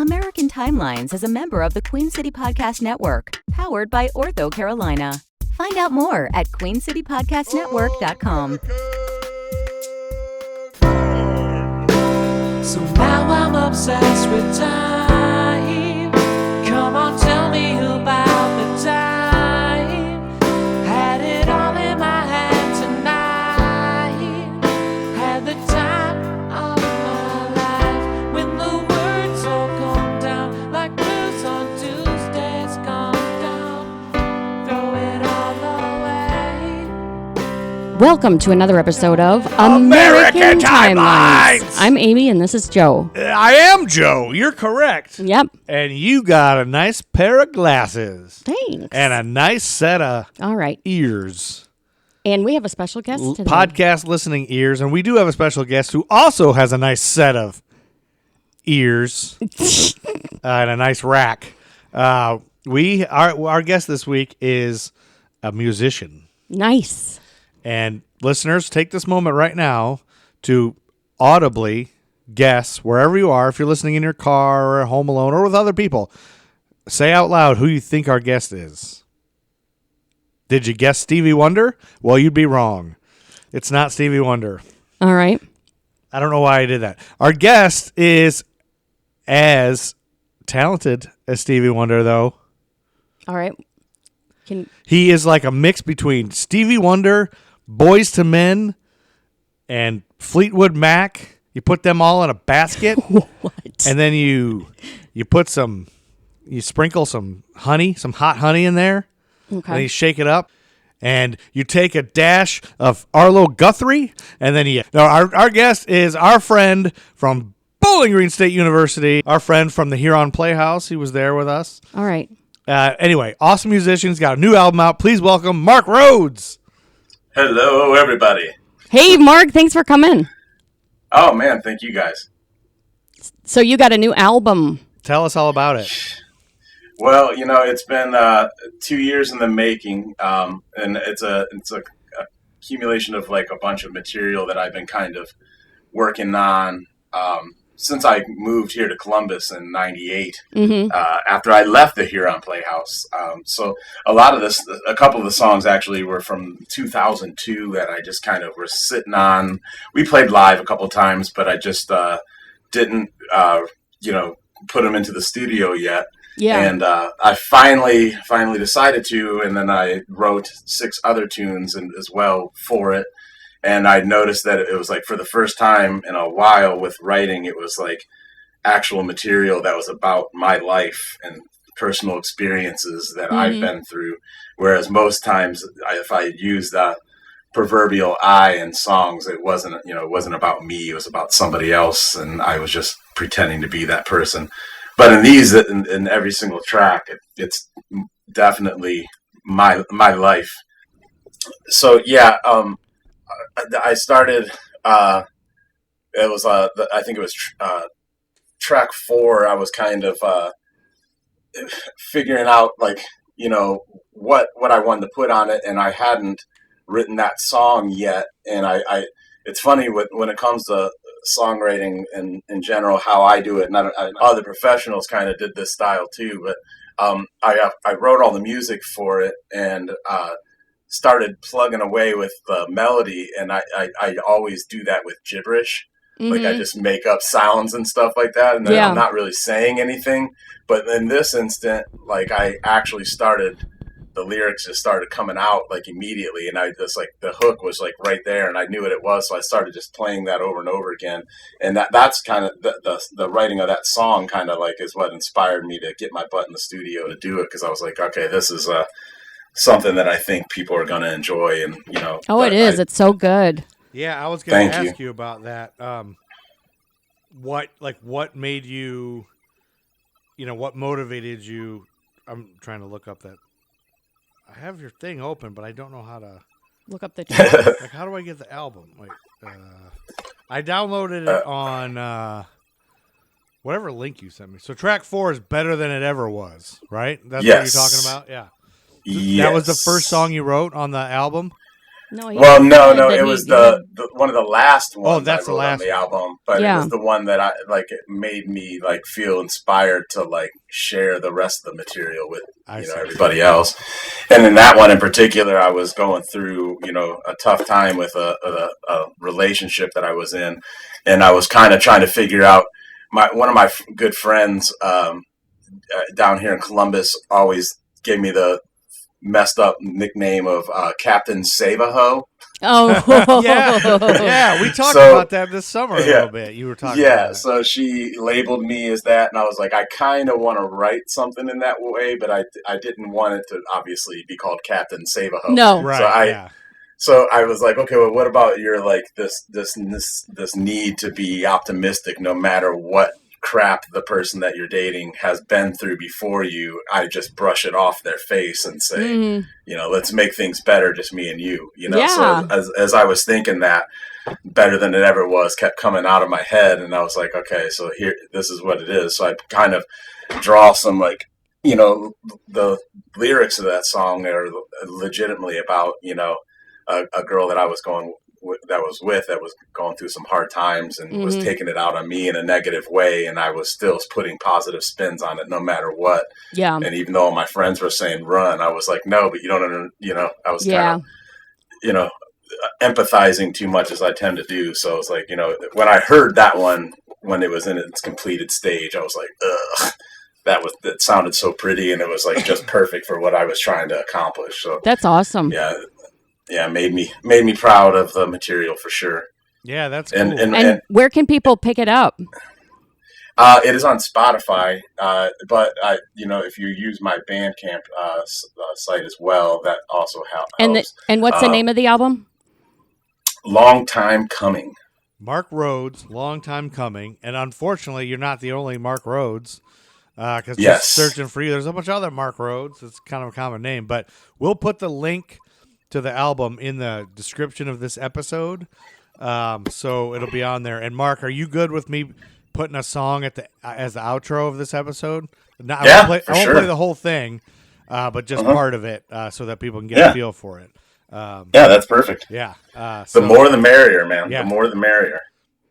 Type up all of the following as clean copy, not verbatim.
American Timelines is a member of the Queen City Podcast Network, powered by Ortho Carolina. Find out more at queencitypodcastnetwork.com. So now I'm obsessed with time. Come on, tell me about the time. Had it all in my hand tonight. Had the time of my life. When the words all come down like blues on Tuesdays come down. Throw it all away. Welcome to another episode of American Timelines. I'm Amy, and this is Joe. I am Joe. You're correct. Yep. And you got a nice pair of glasses. Thanks. And a nice set of All right. ears. And we have a special guest today. Podcast listening ears. And we do have a special guest who also has a nice set ears and a nice rack. Our guest this week is a musician. Nice. And listeners, take this moment right now to audibly guess wherever you are, if you're listening in your car or at home alone or with other people, say out loud who you think our guest is. Did you guess Stevie Wonder? Well, you'd be wrong. It's not Stevie Wonder. All right. I don't know why I did that. Our guest is as talented as Stevie Wonder, though. All right. He is like a mix between Stevie Wonder, Boyz II Men, and Fleetwood Mac. You put them all in a basket. What? And then you sprinkle some honey, some hot honey in there. Okay. And you shake it up. And you take a dash of Arlo Guthrie. And then our guest is our friend from Bowling Green State University, our friend from the Huron Playhouse. He was there with us. All right. Anyway, awesome musician. He's got a new album out. Please welcome Mark Rhodes. Hello, everybody. Hey, Mark. Thanks for coming. Oh, man, thank you guys. So you got a new album. Tell us all about it. Well, it's been 2 years in the making, and it's a accumulation of like a bunch of material that I've been kind of working on since I moved here to Columbus in '98. Mm-hmm. After I left the Huron Playhouse, so a couple of the songs actually were from 2002 that I just kind of were sitting on. We played live a couple of times, but I just didn't, put them into the studio yet. Yeah. And I finally decided to, and then I wrote 6 other tunes as well for it. And I noticed that it was like for the first time in a while with writing, it was like actual material that was about my life and personal experiences that I've been through. Whereas most times if I used the proverbial I in songs, it wasn't about me. It was about somebody else. And I was just pretending to be that person. But in these, in every single track, it's definitely my life. So, yeah, I started, I think it was track 4. I was kind of figuring out what I wanted to put on it, and I hadn't written that song yet. And it's funny when it comes to songwriting and in general, how I do it, and other professionals kind of did this style too, but I wrote all the music for it and started plugging away with the melody, and I always do that with gibberish. Mm-hmm. Like I just make up sounds and stuff like that, and then I'm not really saying anything. But in this instant, like I actually the lyrics just started coming out like immediately, and I just like the hook was like right there, and I knew what it was, so I started just playing that over and over again. And that's kind of the writing of that song kind of like is what inspired me to get my butt in the studio to do it, because I was like, okay, this is something that I think people are going to enjoy, and Oh, it is. It's so good. Yeah, I was going to Thank ask you about that. What made you, what motivated you? I'm trying to look up that. I have your thing open, but I don't know how to Look up the track. like. How do I get the album? Wait, I downloaded it on whatever link you sent me. So track 4 is Better Than It Ever Was, right? That's what you're talking about. Yeah. Yes. That was the first song you wrote on the album. No, Well, no, said no, that it was the one of the last ones that's I the wrote on last the one. album, but it Yeah. was the one that it made me like feel inspired to like share the rest of the material with see. everybody else. And in that one in particular, I was going through a tough time with a relationship that I was in, and I was kind of trying to figure out one of my good friends down here in Columbus always gave me the messed up nickname of Captain Save-A-Ho. Oh, yeah, we talked So- about that this summer a little bit. You were talking about that. So she labeled me as that, and I was like, I kind of want to write something in that way, but I didn't want it to obviously be called Captain Save-A-Ho. no. Right, So I was like, okay, well, what about your like this need to be optimistic no matter what crap the person that you're dating has been through before you? I just brush it off their face and say, Mhm. let's make things better, just me and you. Yeah. So as I was thinking that, better than it ever was kept coming out of my head, and I was like, okay, so here, this is what it is. So I kind of draw some like, the lyrics of that song are legitimately about a girl that I was that was going through some hard times and was taking it out on me in a negative way, and I was still putting positive spins on it no matter what. Yeah. And even though my friends were saying run, I was like, no, but you don't I was kind of empathizing too much as I tend to do. So it's like, when I heard that one when it was in its completed stage, I was like, ugh, that sounded so pretty, and it was like just perfect for what I was trying to accomplish. So That's awesome. yeah, made me proud of the material for sure. Yeah, that's cool. And where can people pick it up? it is on Spotify, but if you use my Bandcamp site as well, that also helps. And what's the name of the album? Long Time Coming. Mark Rhodes, long time coming, and unfortunately, you're not the only Mark Rhodes. Because Yes. just searching for you, there's a bunch of other Mark Rhodes. It's kind of a common name, but we'll put the link to the album in the description of this episode, so it'll be on there. And Mark, are you good with me putting a song as the outro of this episode? I won't play the whole thing, but just part of it, so that people can get a feel for it. Yeah, that's perfect. Yeah. The more the merrier, man. Yeah. The more the merrier.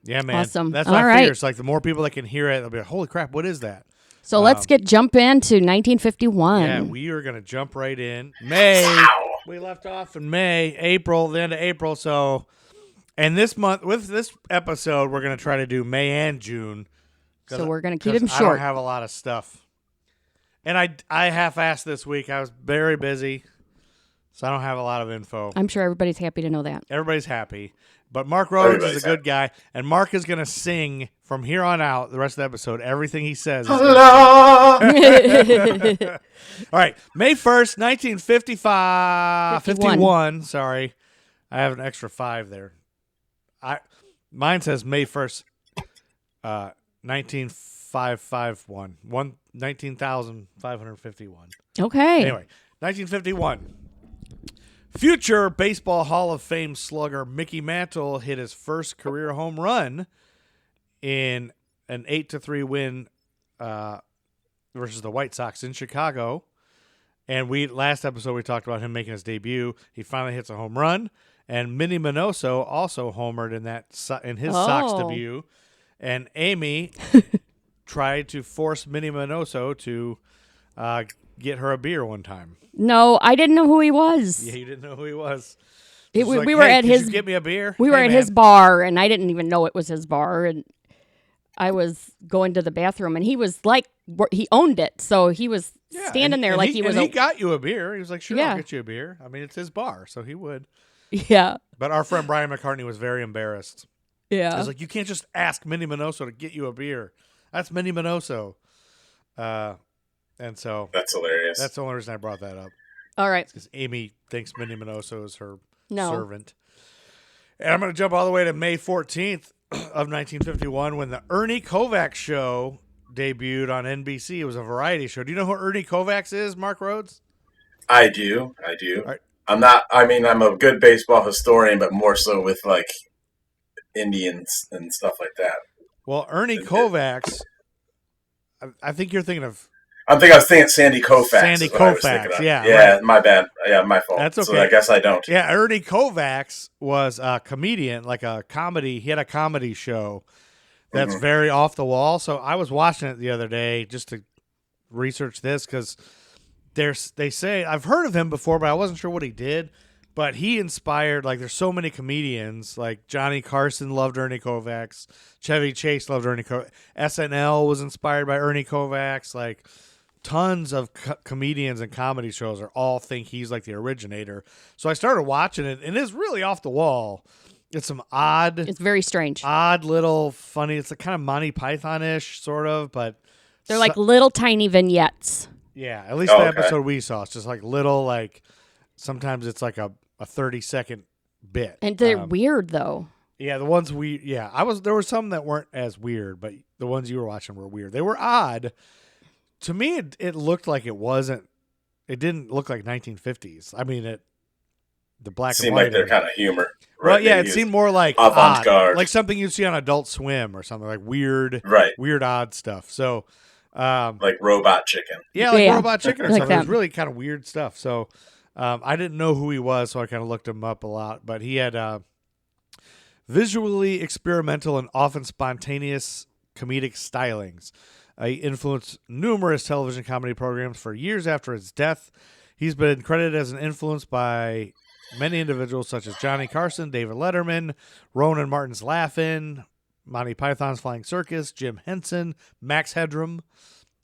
Yeah, man. Awesome. That's what All I right. figure. It's like the more people that can hear it, they'll be like, holy crap, what is that? So let's jump into 1951. Yeah, we are going to jump right in. May. Wow. We left off in May, April, the end of April. So, and this month, with this episode, we're going to try to do May and June. So we're going to keep them I short. don't have a lot of stuff. And I half-assed this week. I was very busy, so I don't have a lot of info. I'm sure everybody's happy to know that. Everybody's happy. But Mark Rhodes Everybody's is a good guy, and Mark is going to sing from here on out, the rest of the episode, everything he says. is Hello. All right, May 1st, 1955. 51, sorry. I have an extra 5 there. Mine says May 1st, 19551. 19,551. Okay. Anyway, 1951. Future Baseball Hall of Fame slugger Mickey Mantle hit his first career home run in an 8-3 win versus the White Sox in Chicago. And last episode we talked about him making his debut. He finally hits a home run, and Minnie Minoso also homered in his Sox debut. And Amy tried to force Minnie Minoso to get her a beer one time. No, I didn't know who he was. Yeah, you didn't know who he was. We She's like, were "Hey, at could his. you get me a beer. We were Hey, at man." his bar, and I didn't even know it was his bar. And I was going to the bathroom, and he was like, he owned it, so he was Yeah, standing there like he was. He got you a beer. He was like, "Sure, Yeah. I'll get you a beer." I mean, it's his bar, so he would. Yeah, But our friend Brian McCartney was very embarrassed. yeah. I was like, "You can't just ask Minnie Minoso to get you a beer. That's Minnie Minoso." And so That's hilarious. that's the only reason I brought that up, All right. because Amy thinks Minnie Minoso is her No. servant. And I'm going to jump all the way to May 14th of 1951 when the Ernie Kovacs show debuted on NBC. It was a variety show. Do you know who Ernie Kovacs is, Mark Rhodes? I do. All right. I'm a good baseball historian, but more so with like Indians and stuff like that. Well, Ernie Kovacs, I think you're thinking of I was thinking Sandy Koufax. Sandy is what I was Koufax, thinking of. yeah, Yeah, right. my bad. Yeah, my fault. That's So okay. I guess I don't. Yeah, Ernie Kovacs was a comedian, like a comedy. He had a comedy show that's very off the wall. So I was watching it the other day just to research this because they say I've heard of him before, but I wasn't sure what he did. But he inspired, like, there's so many comedians, like Johnny Carson loved Ernie Kovacs, Chevy Chase loved Ernie Kovacs, SNL was inspired by Ernie Kovacs, like tons of comedians and comedy shows are all think he's like the originator. So I started watching it, and it's really off the wall. It's some It's very strange. odd little funny. It's like kind of Monty Python-ish sort of, but They're like little tiny vignettes. yeah, at least Oh, the okay. episode we saw, it's just like little, like sometimes it's like a 30-second bit. And they're weird, though. Yeah, the ones there were some that weren't as weird, but the ones you were watching were weird. They were odd. To me, it looked like it didn't look like 1950s. I mean, the black Seemed and white. like they're kind of humor. Well, Right? yeah, They it use seemed more like avant-garde. odd, like something you'd see on Adult Swim or something, like weird, Right. weird, odd stuff. So, Like Robot Chicken. yeah, like Yeah. Robot Chicken or Like something. It was that. really kind of weird stuff. So, I didn't know who he was, so I kind of looked him up a lot. But he had visually experimental and often spontaneous comedic stylings. He influenced numerous television comedy programs for years after his death. He's been credited as an influence by many individuals such as Johnny Carson, David Letterman, Ronan Martin's Laugh-In, Monty Python's Flying Circus, Jim Henson, Max Headroom,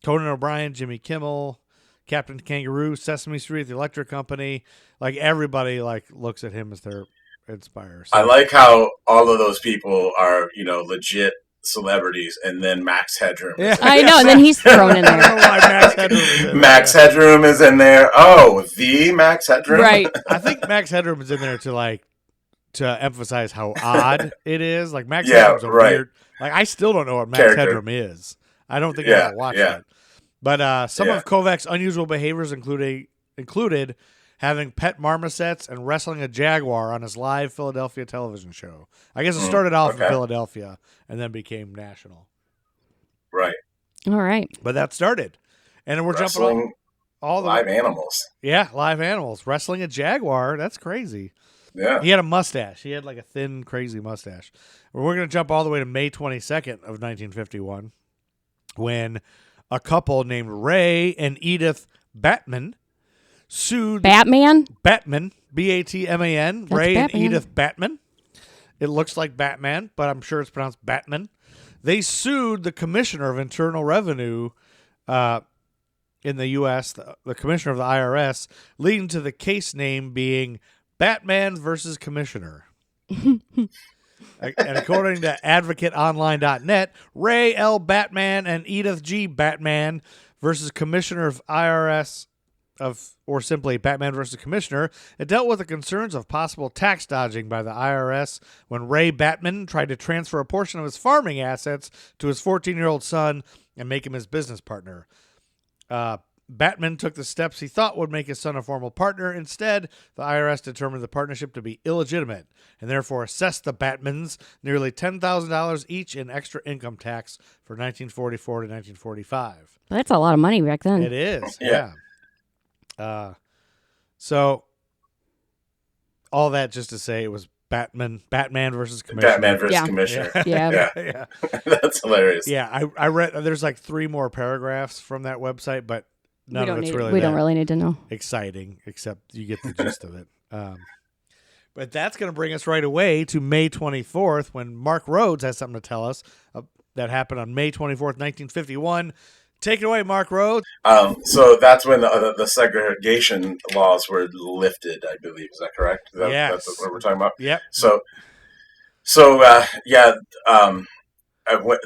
Conan O'Brien, Jimmy Kimmel, Captain Kangaroo, Sesame Street, The Electric Company. Like everybody looks at him as their inspire. So- I like how all of those people are, legit celebrities, and then Max Headroom. Yeah. I know, and then he's thrown in I don't know there. why Max Headroom is in Max there. Headroom is in there. Oh, the Max Headroom. Right. I think Max Headroom is in there to emphasize how odd it is. Like Max Yeah, Headroom's a right. weird. Like I still don't know what Max Character. Headroom is. I don't think I Yeah, ever watched yeah. it. But some Yeah. of Kovacs' unusual behaviors included having pet marmosets and wrestling a jaguar on his live Philadelphia television show. I guess it started off in okay. Philadelphia and then became national. Right. All right. But that started, and we're jumping Wrestling all the live animals. yeah live animals wrestling a jaguar. That's crazy. Yeah. He had a mustache. He had like a thin, crazy mustache. We're going to jump all the way to May 22nd of 1951 when a couple named Ray and Edith Batman sued Batman? Batman, Batman, That's Ray and Batman. Edith Batman. It looks like Batman, but I'm sure it's pronounced Batman. They sued the Commissioner of Internal Revenue in the U.S., the Commissioner of the IRS, leading to the case name being Batman versus Commissioner. And according to AdvocateOnline.net, Ray L. Batman and Edith G. Batman versus Commissioner of IRS or simply Batman versus Commissioner, it dealt with the concerns of possible tax dodging by the IRS when Ray Batman tried to transfer a portion of his farming assets to his 14-year-old son and make him his business partner. Batman took the steps he thought would make his son a formal partner. Instead, the IRS determined the partnership to be illegitimate and therefore assessed the Batmans nearly $10,000 each in extra income tax for 1944 to 1945. That's a lot of money back then. It is, Yeah. yeah. So all that just to say it was Batman versus Commissioner. Batman versus Yeah. Commissioner. Yeah. yeah. That's hilarious. Yeah, I read. There's like 3 more paragraphs from that website, but none of it's really we don't that really need to know. exciting, except you get the gist of it. But that's going to bring us right away to May 24th when Mark Rhodes has something to tell us that happened on May 24th, 1951. Take it away, Mark Rhodes. So that's when the segregation laws were lifted, I believe. Is that correct? Yes. That's what we're talking about? Yep.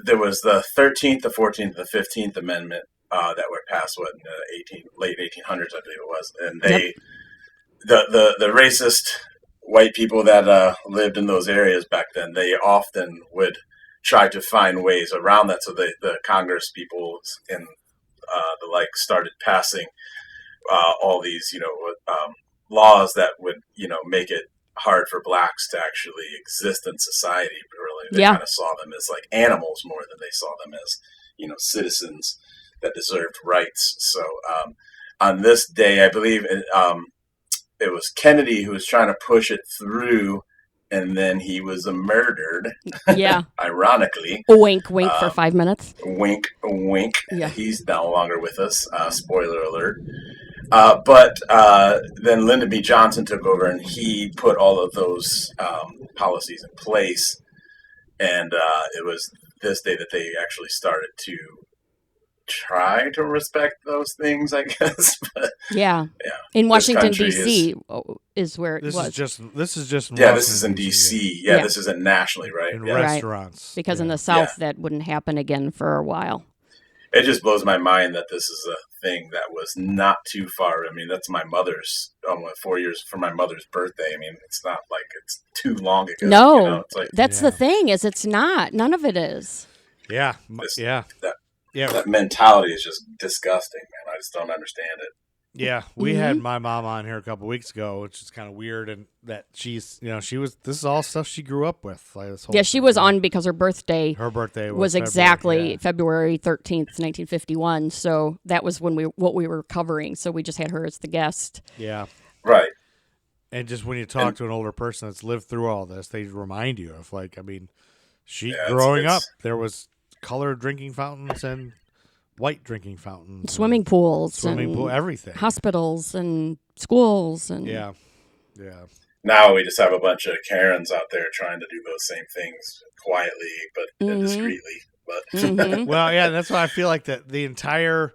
There was the 13th, the 14th, the 15th Amendment that were passed, in the late 1800s, I believe it was. And they, the racist white people that lived in those areas back then, they often would try to find ways around that. So the Congress people and the like started passing all these, laws that would, make it hard for blacks to actually exist in society. Really, they Yeah. kind of saw them as like animals more than they saw them as, citizens that deserved rights. So on this day, I believe it was Kennedy who was trying to push it through, and then he was murdered. Yeah. Ironically. Wink, wink for 5 minutes. Wink, wink. Yeah. He's no longer with us. Spoiler alert. But then Lyndon B. Johnson took over, and he put all of those policies in place. And it was this day that they actually started to try to respect those things, I guess. But, Yeah. yeah. In Washington, country D.C. is where it This was. is just Yeah, this is in Washington, D.C. Yeah. Yeah, this isn't nationally, right? in Yeah. restaurants. Because in Yeah. the South, that wouldn't happen again for a while. It just blows my mind that this is a thing that was not too far. I mean, that's my mother's 4 years for my mother's birthday. I mean, it's not like it's too long ago. No, you know? It's like that's the thing is it's not. None of it is. Yeah, This- yeah, that- yeah, that mentality is just disgusting, man. I just don't understand it. yeah. We had my mom on here a couple weeks ago, which is kind of weird, and that she's, this is all stuff she grew up with. Like this whole Yeah, she thing, was you know. on because her birthday Her birthday was February, exactly yeah. February 13th, 1951. So that was when what we were covering. So we just had her as the guest. Yeah. Right. And just when you talk to an older person that's lived through all this, they remind you of she Yeah, growing it's- up, there was colored drinking fountains and white drinking fountains, and Swimming pools, swimming and pool, everything. hospitals and schools and Yeah, yeah, Now we just have a bunch of Karens out there trying to do those same things quietly but discreetly. But Mhm. Well, yeah, that's why I feel like the entire,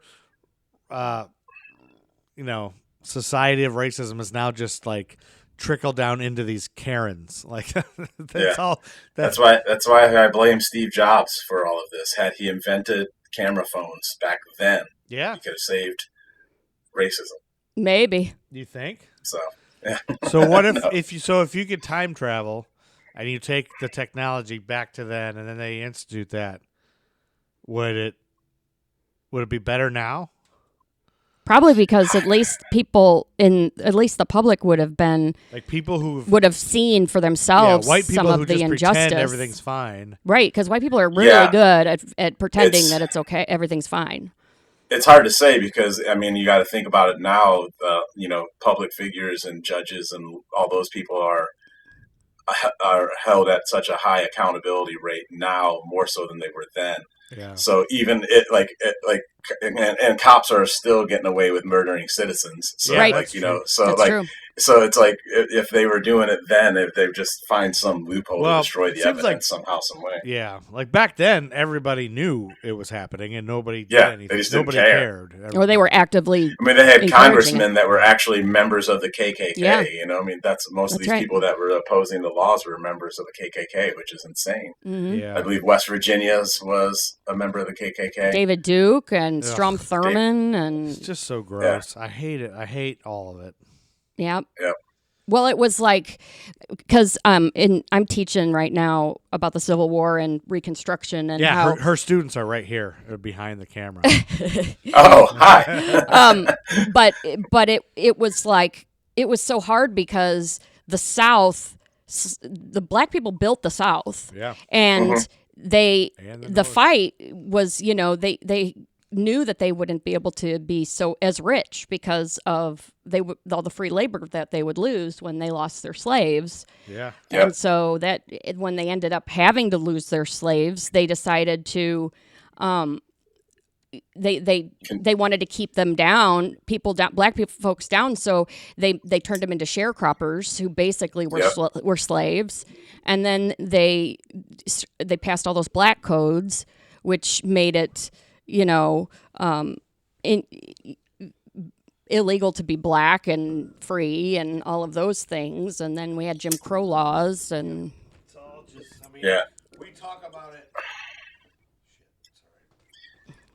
society of racism is now just like trickled down into these Karens. Like that's Yeah. all. that's why I blame Steve Jobs for all of this. Had he invented camera phones back then, Yeah, he could have saved racism. maybe. you think? So So what if you could time travel and you take the technology back to then and then they institute that, would it be better now? Probably because at least the public would have Like people who would have seen for themselves white people some who of the just injustice. pretend everything's fine. Right, because white people are really Yeah. good at pretending It's- that it's okay, everything's fine. it's hard to say because I mean you got to think about it now. Public figures and judges and all those people are held at such a high accountability rate now, more so than they were then. Yeah. So even and cops are still getting away with murdering citizens. So Right. like That's like true. so it's like if they were doing it then, if they just find some loophole Well, to destroy the seems evidence like- somehow, some way. Yeah, like back then, everybody knew it was happening, and nobody did Yeah, they anything. just didn't Nobody care. cared. Or they were actively I mean, they had encouraging congressmen that were actually members of the KKK. Yeah. I mean, that's most of That's these right. people that were opposing the laws were members of the KKK, which is insane. mhm. Yeah, I believe West Virginia's was a member of the KKK. David Duke and Ugh. Strom Thurmond and it's just so gross. I hate it. I hate all of it. yeah. Yep. Well, it was like because I'm teaching right now about the Civil War and Reconstruction and Yeah, how her students are right here behind the camera. Oh, hi. but it was like it was so hard because the South, the black people built the South, Yeah. and they And the the North. fight was they knew that they wouldn't be able to be so as rich because of all the free labor that they would lose when they lost their slaves. Yeah. Yep. And so when they ended up having to lose their slaves, they decided to, they wanted to keep them down, black people, folks down. So they turned them into sharecroppers who basically were Yep. were slaves, and then they passed all those black codes, which made it, illegal to be black and free and all of those things. And then we had Jim Crow laws and It's all just, Yeah. we talk about it.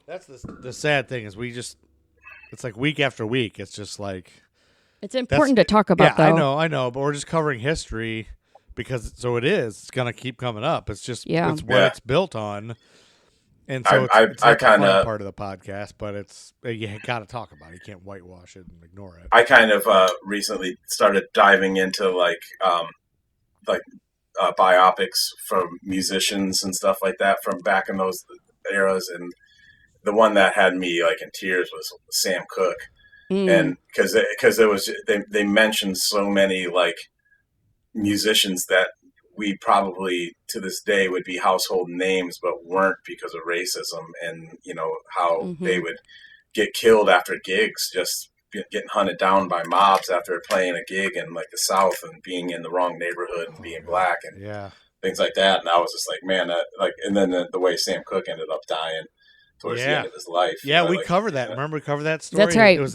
That's the sad thing is it's like week after week. It's just like, it's important to talk about, yeah, though. I know, but we're just covering history because it's going to keep coming up. It's just, Yeah. it's what Yeah. it's built on. And so it's I not the fun kinda- part of the podcast, but you got to talk about it. You can't whitewash it and ignore it. I kind of recently started diving into biopics from musicians and stuff like that from back in those eras, and the one that had me like in tears was Sam Cooke. Mm. And because it was they mentioned so many like musicians that we probably to this day would be household names but weren't because of racism, and how they would get killed after gigs, just getting hunted down by mobs after playing a gig in like the South and being in the wrong neighborhood and being black and things like that. And I was just like, man, that, like, and then the way Sam Cooke ended up dying towards the end of his life. Yeah, we like, covered that. Remember we covered that story? That's right. It was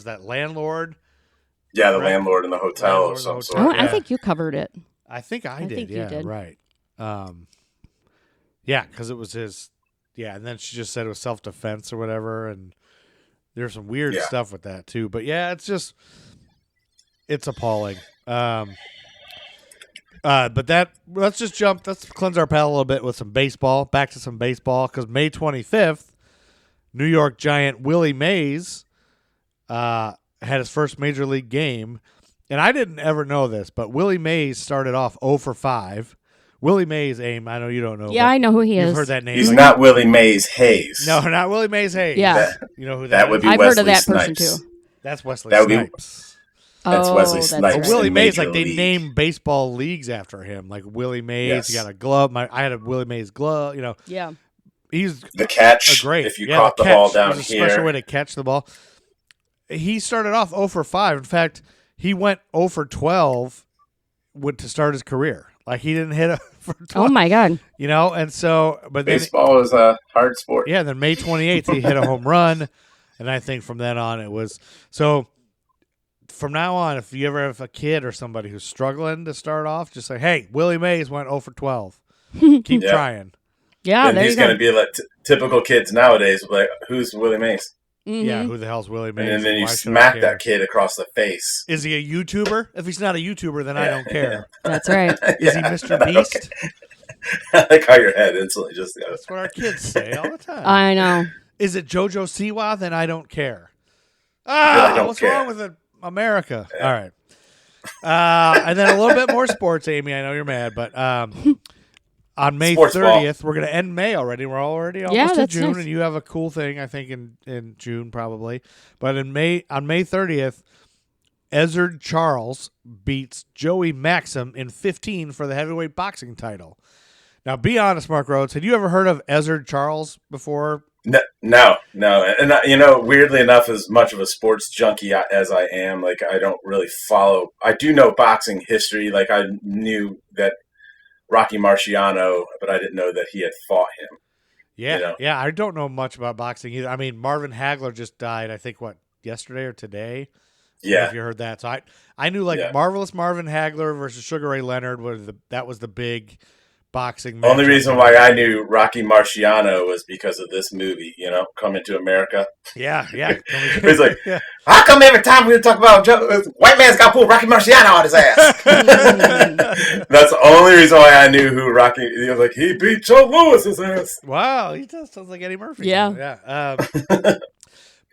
that landlord. Yeah, the landlord in the hotel of some sort. I think you covered it. I think I did. think you Yeah, did. right. Yeah, because it was his. Yeah, and then she just said it was self-defense or whatever, and there's some weird stuff with that too. But yeah, it's appalling. But let's just jump. Let's cleanse our palate a little bit with some baseball. Back to some baseball, because May 25th, New York Giant Willie Mays had his first major league game, and I didn't ever know this, but Willie Mays started off 0 for 5. Willie Mays, Aim, I know you don't know. Yeah, I know who he is. You've heard that name. He's not Willie Mays Hayes. No, not Willie Mays Hayes. Yeah. You know who That is? would be I've Wesley heard of that Snipes. person too. That's Wesley That would be- Snipes. That's Wesley that's Snipes. right. Willie in Mays, Major like they League. name baseball leagues after him. Like Willie Mays, Yes. he got a glove. I had a Willie Mays glove. Yeah. He's The catch, great. if you Yeah, caught the catch. ball down There's a special here. way to catch the ball. He started off 0 for 5. In fact, he went 0 for 12 to start his career. Like he didn't hit a for 12. Oh my God. And so, but then Baseball is a hard sport. yeah, then May 28th he hit a home run, and I think from then on it was so. From now on, if you ever have a kid or somebody who's struggling to start off, just say, "Hey, Willie Mays went 0 for 12. Keep Yeah. trying." Yeah, and there he's you go. going to be like typical kids nowadays. Like, who's Willie Mays? Mhm. Yeah, who the hell's Willie Mays? And then you Why should I smack care? that kid across the face. Is he a YouTuber? If he's not a YouTuber, then I don't care. That's right. Is he Mr. Beast? I like how your head instantly just goes. That's what our kids say all the time. I know. Is it JoJo Siwa? Then I don't care. I don't What's care. wrong with it? America? All right. And then a little bit more sports, Amy. I know you're mad, but on May Sports ball. 30th, we're going to end May already. We're already almost in that's June, nice. and you have a cool thing, I think, in June probably. But on May 30th, Ezzard Charles beats Joey Maxim in 15 for the heavyweight boxing title. Now, be honest, Mark Rhodes, had you ever heard of Ezzard Charles before? No. And, weirdly enough, as much of a sports junkie as I am, like, I don't really follow. I do know boxing history. Like, I knew that Rocky Marciano, but I didn't know that he had fought him. Yeah, yeah. I don't know much about boxing either. I mean, Marvin Hagler just died, I think, yesterday or today? I don't know Yeah. if you heard that. So I knew, like, Yeah. Marvelous Marvin Hagler versus Sugar Ray Leonard that was the big boxing match. Only reason why I knew Rocky Marciano was because of this movie, Coming to America. Yeah. He's like, yeah. how come every time we talk about white man's got to pull Rocky Marciano out his ass? That's the only reason why I knew who Rocky. He was like, he beat Joe Lewis's ass. Wow, he just sounds like Eddie Murphy. Yeah.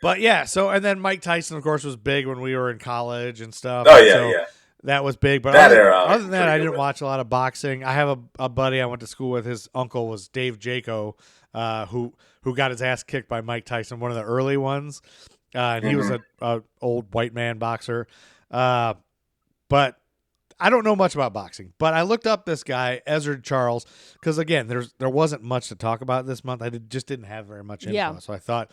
But yeah, so and then Mike Tyson, of course, was big when we were in college and stuff. Oh yeah, So yeah. that was big. But That other, era, other than that, pretty I good didn't with. watch a lot of boxing. I have a buddy I went to school with. His uncle was Dave Jaco, who got his ass kicked by Mike Tyson, one of the early ones, and he was a old white man boxer. But I don't know much about boxing, but I looked up this guy, Ezzard Charles, because again, there wasn't much to talk about this month. I just didn't have very much info, Yeah. so I thought,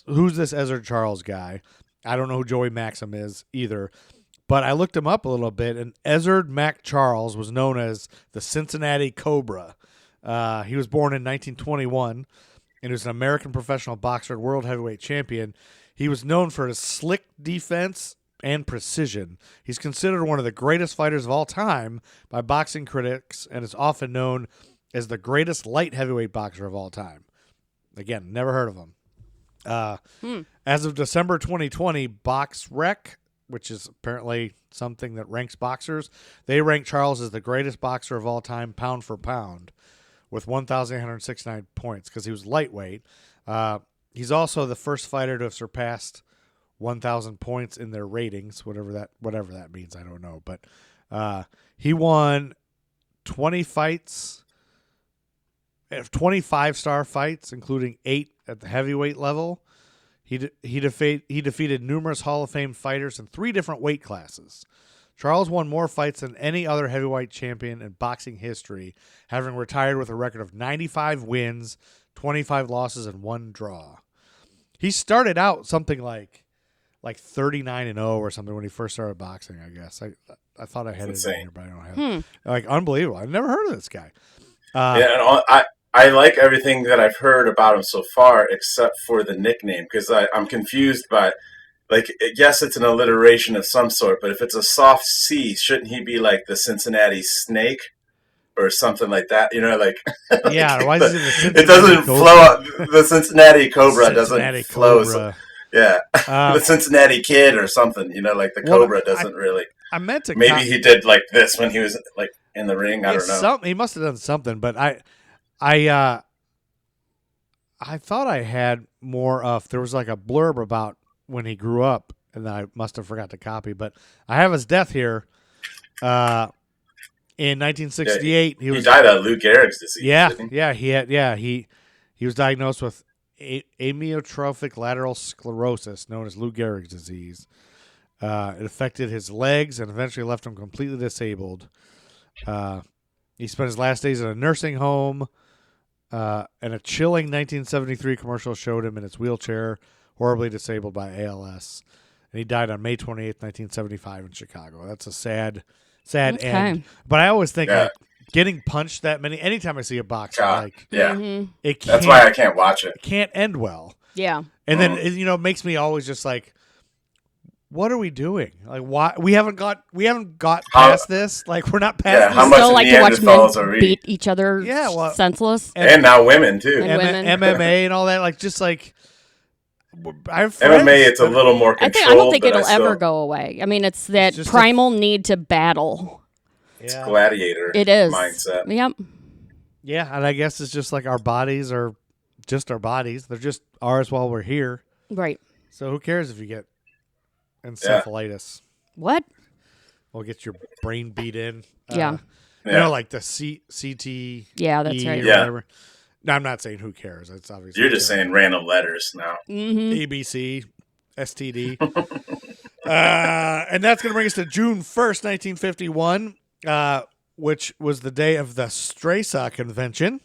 who's this Ezzard Charles guy? I don't know who Joey Maxim is either, but I looked him up a little bit, and Ezzard Mac Charles was known as the Cincinnati Cobra. He was born in 1921, and he was an American professional boxer and world heavyweight champion. He was known for his slick defense and precision. He's considered one of the greatest fighters of all time by boxing critics and is often known as the greatest light heavyweight boxer of all time. Again, never heard of him. As of December 2020, BoxRec, which is apparently something that ranks boxers, they rank Charles as the greatest boxer of all time, pound for pound, with 1,869 points because he was lightweight. He's also the first fighter to have surpassed 1,000 points in their ratings, whatever that means. I don't know, but he won 20 fights, 25 star fights, including 8 at the heavyweight level. He defeated numerous Hall of Fame fighters in 3 different weight classes. Charles won more fights than any other heavyweight champion in boxing history, having retired with a record of 95 wins, 25 losses, and 1 draw. He started out something like 39-0 or something when he first started boxing, I guess. I thought I had it in here, but I don't have it. Like, unbelievable. I've never heard of this guy. Yeah, and I like everything that I've heard about him so far, except for the nickname, because I'm confused by, like, yes, it's an alliteration of some sort, but if it's a soft C, shouldn't he be like the Cincinnati Snake or something like that? You know, like, Yeah, why is it the Cincinnati it doesn't Cobra? flow out. The Cincinnati Cobra Cincinnati doesn't flow. Cobra. Yeah, the Cincinnati Kid or something. You know, like the Cobra doesn't really. I meant to. Maybe he did like this when he was like in the ring. I don't know. He must have done something, but I thought I had more of. There was like a blurb about when he grew up, and I must have forgot to copy. But I have his death here. In 1968, he died of Lou Gehrig's disease. He was diagnosed with amyotrophic lateral sclerosis, known as Lou Gehrig's disease. It affected his legs and eventually left him completely disabled. He spent his last days in a nursing home, and a chilling 1973 commercial showed him in his wheelchair, horribly disabled by ALS. And he died on May 28th, 1975 in Chicago. That's a sad end. But I always think like, getting punched that many, anytime I see a boxer, That's why I can't watch it. It can't end well. Yeah. And then, it makes me always just like, what are we doing? Like, why we haven't got past this? Like, we're not past. How this. much Still like to watch Neanderthals are men we? beat each other senseless. And now women too. And women. MMA and all that. Like, just like I have friends, MMA, it's a little more controlled. I don't think it'll ever go away. I mean, it's that primal need to battle. It's gladiator. It is mindset. Yep. Yeah, and I guess it's just like our bodies are just our bodies. They're just ours while we're here. Right. So who cares if you get encephalitis? What? We'll get your brain beat in. Yeah. You know, like the CT. Yeah, that's right. Or whatever. No, I'm not saying who cares. It's obviously you're just saying random letters now. ABC, STD. And that's going to bring us to June 1st, 1951, which was the day of the Stray-Sa Convention.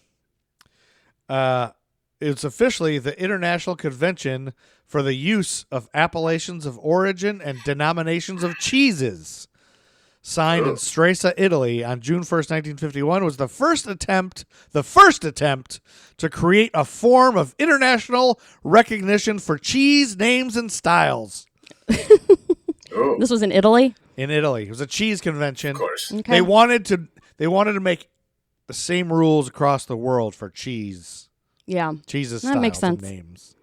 It's officially the International Convention for the Use of Appellations of Origin and Denominations of Cheeses. Signed in Stresa, Italy on June 1st, 1951, was the first attempt to create a form of international recognition for cheese names and styles. This was in Italy? In Italy. It was a cheese convention. Of course. Okay. They wanted to make the same rules across the world for cheese. Yeah. Cheeses, That styles, makes sense. and names.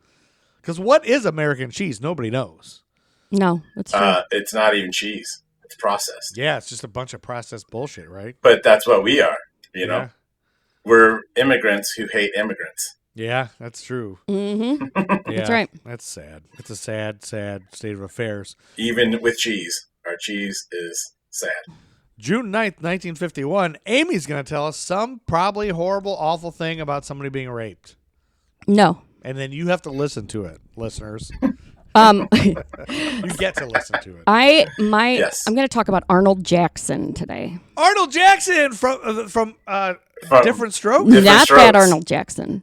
Because what is American cheese? Nobody knows. No, it's true. It's not even cheese. It's processed. Yeah, it's just a bunch of processed bullshit, right? But that's what we are. You know, Yeah. we're immigrants who hate immigrants. Yeah, that's true. Mm-hmm. Yeah, That's right. That's sad. It's a sad, sad state of affairs. Even with cheese, our cheese is sad. June 9th, 1951, Amy's going to tell us some probably horrible, awful thing about somebody being raped. No. And then you have to listen to it, listeners. You You get to listen to it. Yes. I'm going to talk about Arnold Jackson today. Arnold Jackson from Different Strokes? Different Not Strokes. that Arnold Jackson.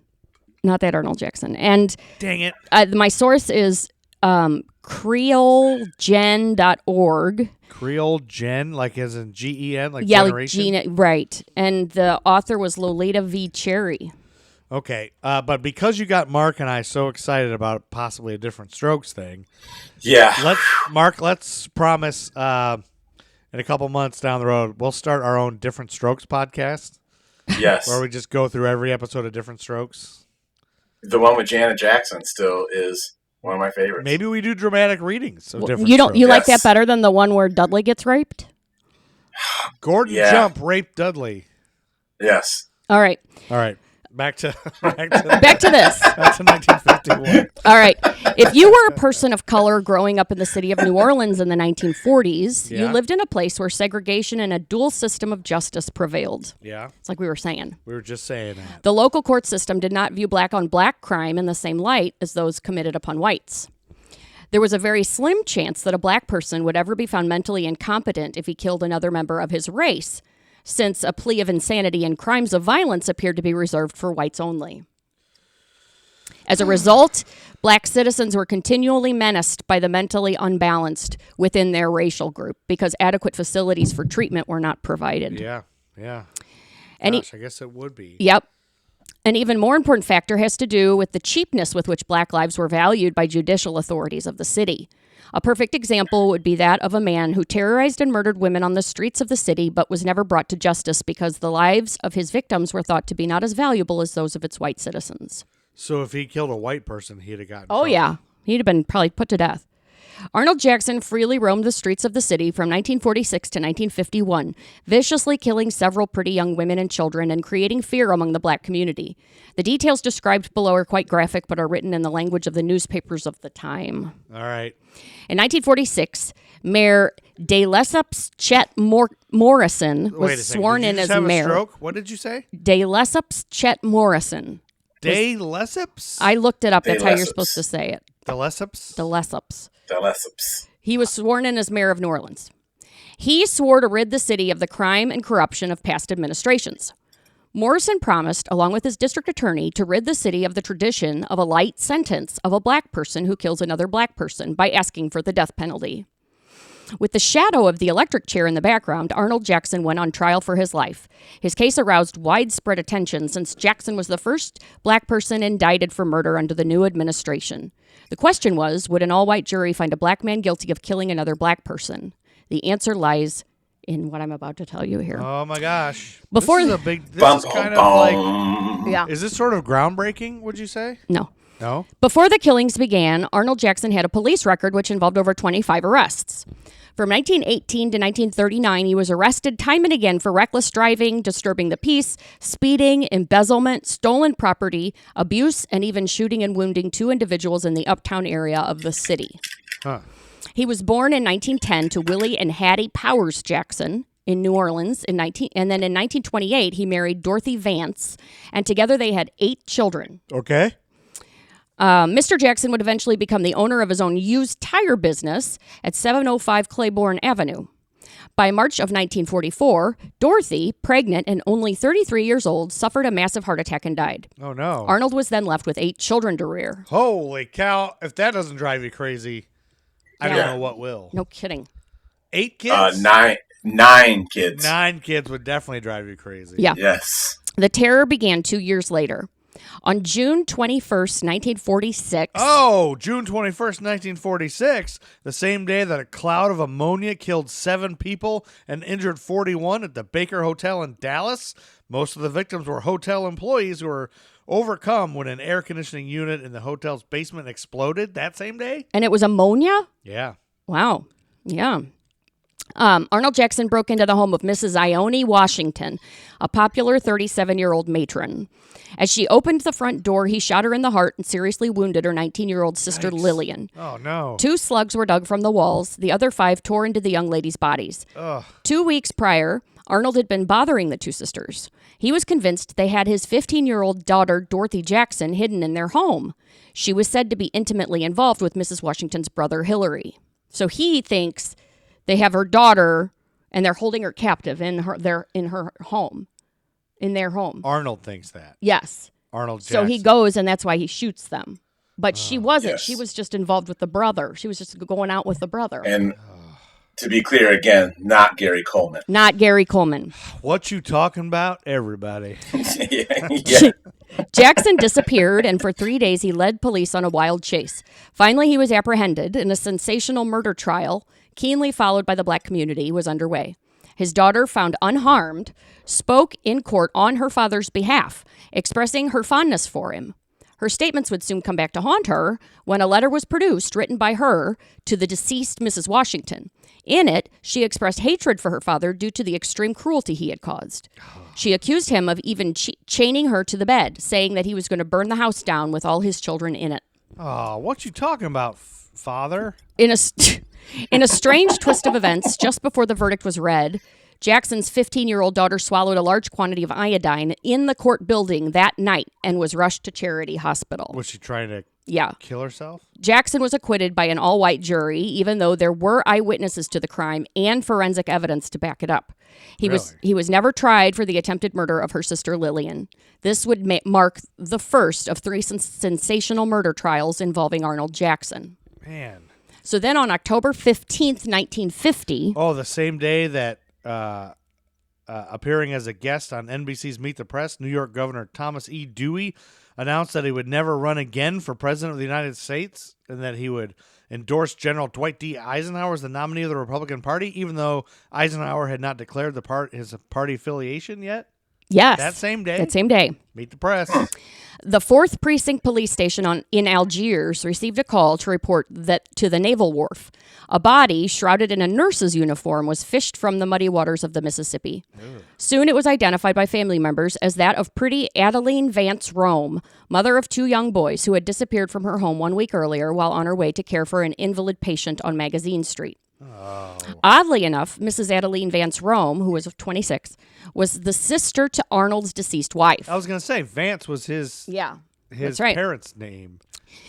Not that Arnold Jackson. And Dang it. my source is creolegen.org. Creole Gen, like as in Gen, like Yeah, like generation? Gina, right. And the author was Lolita V. Cherry. Okay, but because you got Mark and I so excited about possibly a Different Strokes thing, Yeah. let's promise in a couple months down the road, we'll start our own Different Strokes podcast Yes. where we just go through every episode of Different Strokes. The one with Janet Jackson still is one of my favorites. Maybe we do dramatic readings of Different You Strokes. like that Yes. better than the one where Dudley gets raped? Gordon Yeah. Jump raped Dudley. Yes. All right. All right. Back to this. Back to 1951. All right. If you were a person of color growing up in the city of New Orleans in the 1940s, you Yeah. lived in a place where segregation and a dual system of justice prevailed. Yeah, It's like we were saying. we were just saying that. The local court system did not view black on black crime in the same light as those committed upon whites. There was a very slim chance that a black person would ever be found mentally incompetent if he killed another member of his race, since a plea of insanity and crimes of violence appeared to be reserved for whites only. As a result, black citizens were continually menaced by the mentally unbalanced within their racial group because adequate facilities for treatment were not provided. Yeah. And Gosh, I guess it would be. Yep. An even more important factor has to do with the cheapness with which black lives were valued by judicial authorities of the city. A perfect example would be that of a man who terrorized and murdered women on the streets of the city but was never brought to justice because the lives of his victims were thought to be not as valuable as those of its white citizens. So if he killed a white person, he'd have gotten. Oh, trouble. yeah. He'd have been probably put to death. Arnold Jackson freely roamed the streets of the city from 1946 to 1951, viciously killing several pretty young women and children and creating fear among the black community. The details described below are quite graphic but are written in the language of the newspapers of the time. All right. In 1946, Mayor De Lesseps Chet Morrison Wait a was second. sworn Did you in just as have a mayor. stroke? What did you say? De Lesseps Chet Morrison. De Lesseps? I looked it up. De That's how you're Lesseps. supposed to say it. De Lesseps? De Lesseps. The Lesseps. He was sworn in as mayor of New Orleans. He swore to rid the city of the crime and corruption of past administrations. Morrison promised, along with his district attorney, to rid the city of the tradition of a light sentence of a black person who kills another black person by asking for the death penalty. With the shadow of the electric chair in the background, Arnold Jackson went on trial for his life. His case aroused widespread attention since Jackson was the first black person indicted for murder under the new administration. The question was, would an all-white jury find a black man guilty of killing another black person? The answer lies in what I'm about to tell you here. Oh my gosh. Before- this is a big. This Bum, is kind bum, of like. bum. Yeah. Is this sort of groundbreaking? Would you say? No. No. Before the killings began, Arnold Jackson had a police record which involved over 25 arrests. From 1918 to 1939, he was arrested time and again for reckless driving, disturbing the peace, speeding, embezzlement, stolen property, abuse, and even shooting and wounding 2 individuals in the uptown area of the city. Huh. He was born in 1910 to Willie and Hattie Powers Jackson in New Orleans, and then in 1928, he married Dorothy Vance, and together they had 8 children. Okay. Mr. Jackson would eventually become the owner of his own used tire business at 705 Claiborne Avenue. By March of 1944, Dorothy, pregnant and only 33 years old, suffered a massive heart attack and died. Oh no. Arnold was then left with 8 children to rear. Holy cow! If that doesn't drive you crazy, I Yeah. don't know what will. No kidding. 8 kids. Nine kids. 9 kids would definitely drive you crazy. Yeah. Yes. The terror began 2 years later. On June 21st, 1946. Oh, June 21st, 1946, the same day that a cloud of ammonia killed 7 people and injured 41 at the Baker Hotel in Dallas. Most of the victims were hotel employees who were overcome when an air conditioning unit in the hotel's basement exploded that same day. And it was ammonia? Yeah. Wow. Yeah. Arnold Jackson broke into the home of Mrs. Ione Washington, a popular 37-year-old matron. As she opened the front door, he shot her in the heart and seriously wounded her 19-year-old sister Yikes. Lillian. Oh, no. 2 slugs were dug from the walls. The other 5 tore into the young ladies' bodies. Ugh. 2 weeks prior, Arnold had been bothering the 2 sisters. He was convinced they had his 15-year-old daughter, Dorothy Jackson, hidden in their home. She was said to be intimately involved with Mrs. Washington's brother, Hillary. So he thinks they have her daughter and they're holding her captive in her home. In their home. Arnold thinks that. Yes. Arnold Jackson. So he goes and that's why he shoots them. But she wasn't. yes. She was just involved with the brother. She was just going out with the brother. And to be clear again, not Gary Coleman. Not Gary Coleman. What you talking about, everybody? yeah. Jackson disappeared, and for 3 days he led police on a wild chase. Finally, he was apprehended, and a sensational murder trial, keenly followed by the black community, was underway. His daughter, found unharmed, spoke in court on her father's behalf, expressing her fondness for him. Her statements would soon come back to haunt her when a letter was produced written by her to the deceased Mrs. Washington. In it, she expressed hatred for her father due to the extreme cruelty he had caused. She accused him of even chaining her to the bed, saying that he was going to burn the house down with all his children in it. Oh, what you talking about, father? In a strange twist of events, just before the verdict was read, Jackson's 15-year-old daughter swallowed a large quantity of iodine in the court building that night and was rushed to Charity Hospital. Was she trying to kill herself? Jackson was acquitted by an all-white jury, even though there were eyewitnesses to the crime and forensic evidence to back it up. He was never tried for the attempted murder of her sister Lillian. This would mark the first of 3 sensational murder trials involving Arnold Jackson. Man. So then on October 15th, 1950... Oh, the same day that appearing as a guest on NBC's Meet the Press, New York Governor Thomas E. Dewey announced that he would never run again for president of the United States and that he would endorse General Dwight D. Eisenhower as the nominee of the Republican Party, even though Eisenhower had not declared his party affiliation yet. Yes. That same day? That same day. Meet the Press. The 4th Precinct Police Station in Algiers received a call to report that to the Naval Wharf, a body shrouded in a nurse's uniform was fished from the muddy waters of the Mississippi. Soon it was identified by family members as that of pretty Adeline Vance Rome, mother of 2 young boys who had disappeared from her home 1 week earlier while on her way to care for an invalid patient on Magazine Street. Oh. Oddly enough, Mrs. Adeline Vance Rome, who was 26, was the sister to Arnold's deceased wife. I was going to say, Vance was his parents' name.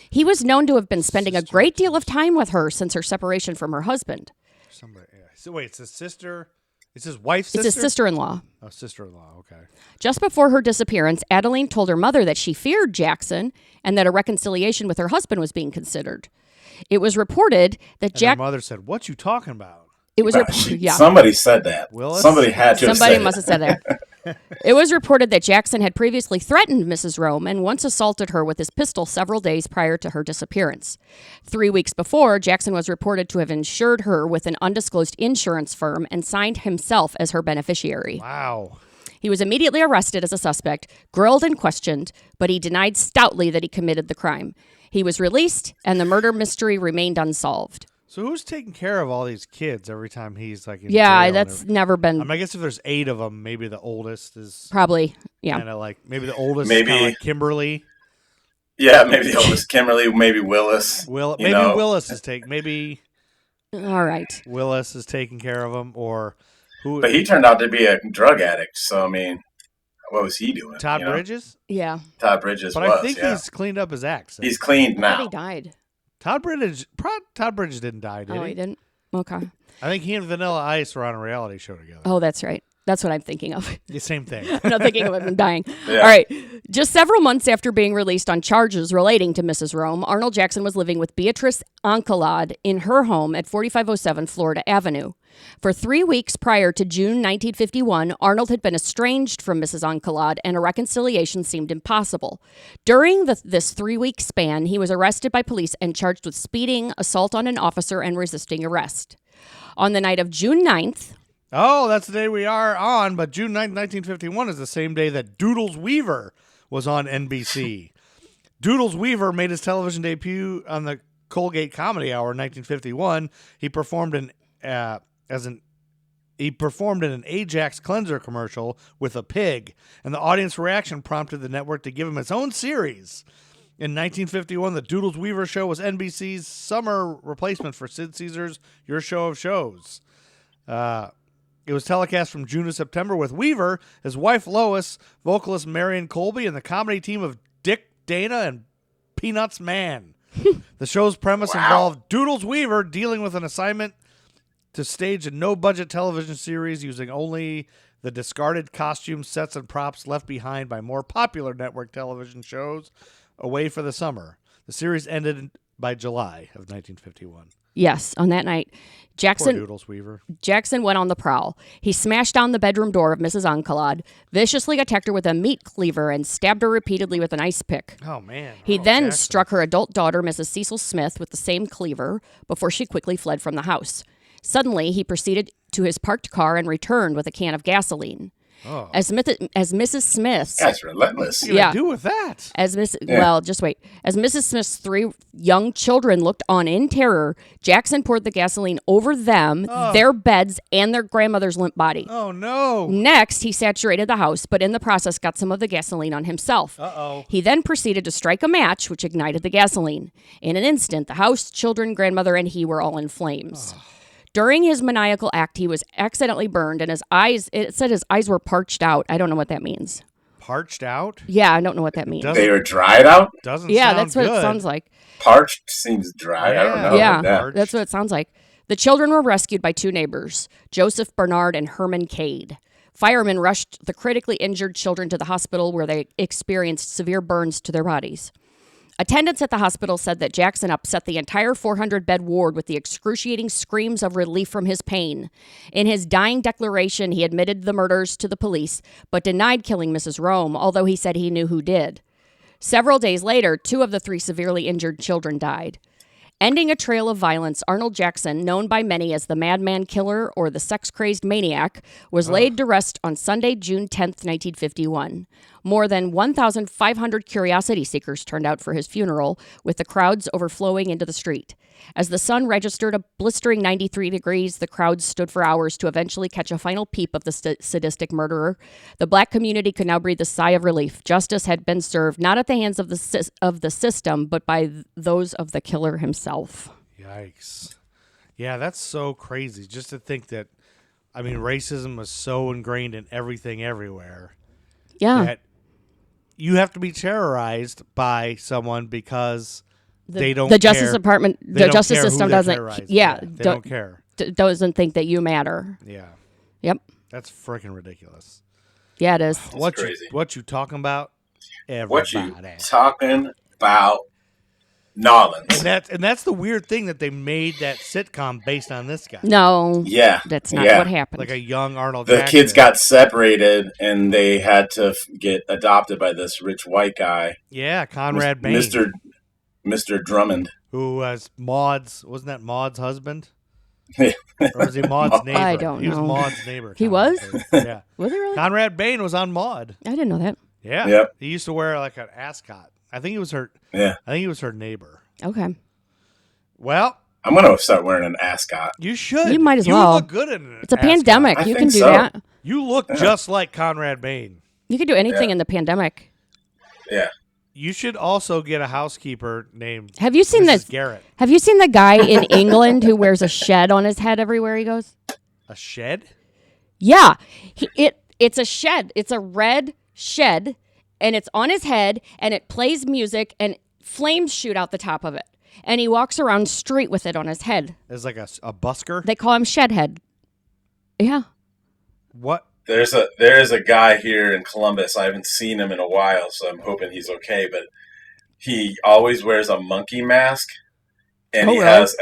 He was known to have been spending a great deal of time with her since her separation from her husband. So wait, it's his sister? It's his wife's sister? It's his sister-in-law. Oh, sister-in-law, okay. Just before her disappearance, Adeline told her mother that she feared Jackson and that a reconciliation with her husband was being considered. It was reported that her mother said, "What you talking about?" It was Somebody said that. Willis? Somebody had to. Somebody must have said that. It was reported that Jackson had previously threatened Mrs. Rome and once assaulted her with his pistol several days prior to her disappearance. 3 weeks before, Jackson was reported to have insured her with an undisclosed insurance firm and signed himself as her beneficiary. Wow. He was immediately arrested as a suspect, grilled and questioned, but he denied stoutly that he committed the crime. He was released, and the murder mystery remained unsolved. So who's taking care of all these kids every time he's in Yeah, jail that's never been... I guess if there's 8 of them, maybe the oldest is... Probably, yeah. Kind of like, maybe the oldest is kind of like Kimberly. Yeah, maybe the oldest Kimberly, maybe Willis. Willis is taking... Maybe... All right. Willis is taking care of them, or... who? But he turned out to be a drug addict, so I mean... What was he doing? Todd Bridges? Yeah. Todd Bridges but I think he's cleaned up his act. So. He's cleaned now. He died. Todd Bridges didn't die, did he? Oh, he didn't? Okay. I think he and Vanilla Ice were on a reality show together. Oh, that's right. That's what I'm thinking of. The same thing. I'm not thinking of him dying. Yeah. All right. Just several months after being released on charges relating to Mrs. Rome, Arnold Jackson was living with Beatrice Ancolad in her home at 4507 Florida Avenue. For 3 weeks prior to June 1951, Arnold had been estranged from Mrs. Ancolad, and a reconciliation seemed impossible. During this 3-week span, he was arrested by police and charged with speeding, assault on an officer, and resisting arrest. On the night of June 9th... Oh, that's the day we are on, but June 9th, 1951 is the same day that Doodles Weaver was on NBC. Doodles Weaver made his television debut on the Colgate Comedy Hour in 1951. He performed in an Ajax cleanser commercial with a pig, and the audience reaction prompted the network to give him its own series. In 1951, the Doodles Weaver Show was NBC's summer replacement for Sid Caesar's Your Show of Shows. It was telecast from June to September with Weaver, his wife Lois, vocalist Marion Colby, and the comedy team of Dick, Dana, and Peanuts Man. The show's premise involved Doodles Weaver dealing with an assignment to stage a no-budget television series using only the discarded costumes, sets, and props left behind by more popular network television shows away for the summer. The series ended by July of 1951. Yes, on that night, Poor Doodles Weaver. Jackson went on the prowl. He smashed down the bedroom door of Mrs. Ancolad, viciously attacked her with a meat cleaver, and stabbed her repeatedly with an ice pick. Oh, man. He then struck her adult daughter, Mrs. Cecil Smith, with the same cleaver before she quickly fled from the house. Suddenly, he proceeded to his parked car and returned with a can of gasoline. Oh. As Mrs. Smith's Guy's relentless. What are you Yeah. gonna do with that? As Miss Yeah. well, just wait. As Mrs. Smith's 3 young children looked on in terror, Jackson poured the gasoline over them, their beds, and their grandmother's limp body. Oh no. Next, he saturated the house, but in the process got some of the gasoline on himself. Uh-oh. He then proceeded to strike a match, which ignited the gasoline. In an instant, the house, children, grandmother, and he were all in flames. During his maniacal act, he was accidentally burned, and it said his eyes were parched out. I don't know what that means. Parched out? Yeah, I don't know what that means. Doesn't- They are dried out. Doesn't Yeah, sound that's what good. it sounds like. Parched seems dry. I don't know. Yeah, Yeah. that's what it sounds like. The children were rescued by 2 neighbors, Joseph Bernard and Herman Cade. Firemen rushed the critically injured children to the hospital where they experienced severe burns to their bodies. Attendants at the hospital said that Jackson upset the entire 400-bed ward with the excruciating screams of relief from his pain. In his dying declaration, he admitted the murders to the police, but denied killing Mrs. Rome, although he said he knew who did. Several days later, 2 of the 3 severely injured children died. Ending a trail of violence, Arnold Jackson, known by many as the Madman Killer or the Sex-Crazed Maniac, was laid to rest on Sunday, June 10th, 1951. More than 1,500 curiosity seekers turned out for his funeral, with the crowds overflowing into the street. As the sun registered a blistering 93 degrees, the crowds stood for hours to eventually catch a final peep of the sadistic murderer. The black community could now breathe a sigh of relief. Justice had been served not at the hands of the system, but by those of the killer himself. Yikes. Yeah, that's so crazy. Just to think that, I mean, racism was so ingrained in everything everywhere Yeah. that you have to be terrorized by someone because they don't the Justice care. Department, They the don't justice care who system they're doesn't. terrorizing. Yeah, They don't care. Doesn't think that you matter. Yeah. Yep. That's freaking ridiculous. Yeah, it is. crazy. What you talking about? What Everybody. you talking about? Nolans. And that's the weird thing that they made that sitcom based on this guy. No. Yeah. That's not Yeah. what happened. Like a young Arnold The Jackson. kids got separated and they had to get adopted by this rich white guy, Yeah, Conrad Bain. Mr. Drummond. Who was wasn't that Maud's husband? Or was he Maud's neighbor? I don't He was know. Maud's neighbor. He Conrad was? Bain. Yeah. Was it really? Conrad Bain was on Maud. I didn't know that. Yeah. Yep. He used to wear like an ascot. I think he was her Yeah. neighbor. Okay. Well, I'm going to start wearing an ascot. you should. You might as You well. look good in an It's a ascot. pandemic. I You think can do so. that. You look just like Conrad Bain. You can do anything Yeah. in the pandemic. Yeah. You should also get a housekeeper named Have you seen Mrs. this? Garrett. Have you seen the guy in England who wears a shed on his head everywhere he goes? A shed? Yeah, it's a shed. It's a red shed, and it's on his head, and it plays music, and flames shoot out the top of it. And he walks around street with it on his head. Is like a busker? They call him Shedhead. Yeah. What? There is a guy here in Columbus. I haven't seen him in a while, so I'm hoping he's okay. But he always wears a monkey mask, and he really? has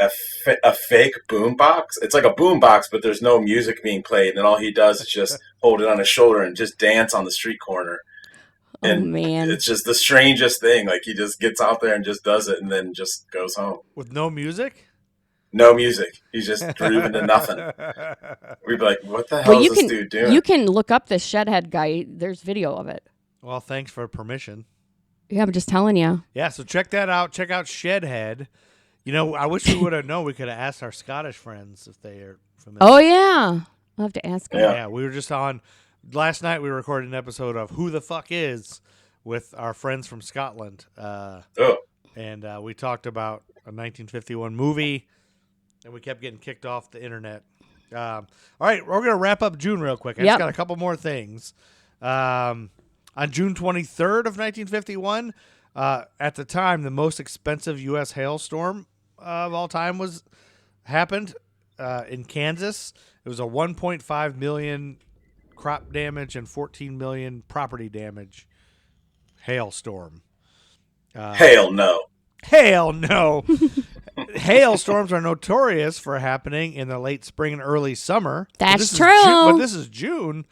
a fake boombox. It's like a boombox, but there's no music being played, and all he does is just hold it on his shoulder and just dance on the street corner. Oh, And man. it's just the strangest thing. Like, he just gets out there and just does it, and then just goes home. With no music? No music. He's just grooving to nothing. We'd be like, "What the hell Well, is you this can dude doing?" you can look up this Shedhead guy. There's video of it. Well, thanks for permission. Yeah, I'm just telling you. Yeah, so check that out. Check out Shedhead. You know, I wish we would have known. We could have asked our Scottish friends if they are familiar. Oh yeah, I'll have to ask him. Yeah. Yeah, we were just on last night. We recorded an episode of Who the Fuck Is with our friends from Scotland, Oh, and we talked about a 1951 movie, and we kept getting kicked off the internet. All right, we're gonna wrap up June real quick. I Yep. just got a couple more things. On June 23rd of 1951, at the time, the most expensive U.S. hailstorm of all time happened in Kansas. It was a 1.5 million crop damage and 14 million property damage hailstorm. hell no. Hell no. Hailstorms are notorious for happening in the late spring and early summer. But That's this is true. But this is June,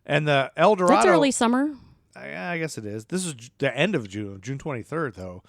and the El Dorado. That's early summer. I guess it is. This is the end of June, June 23rd, though.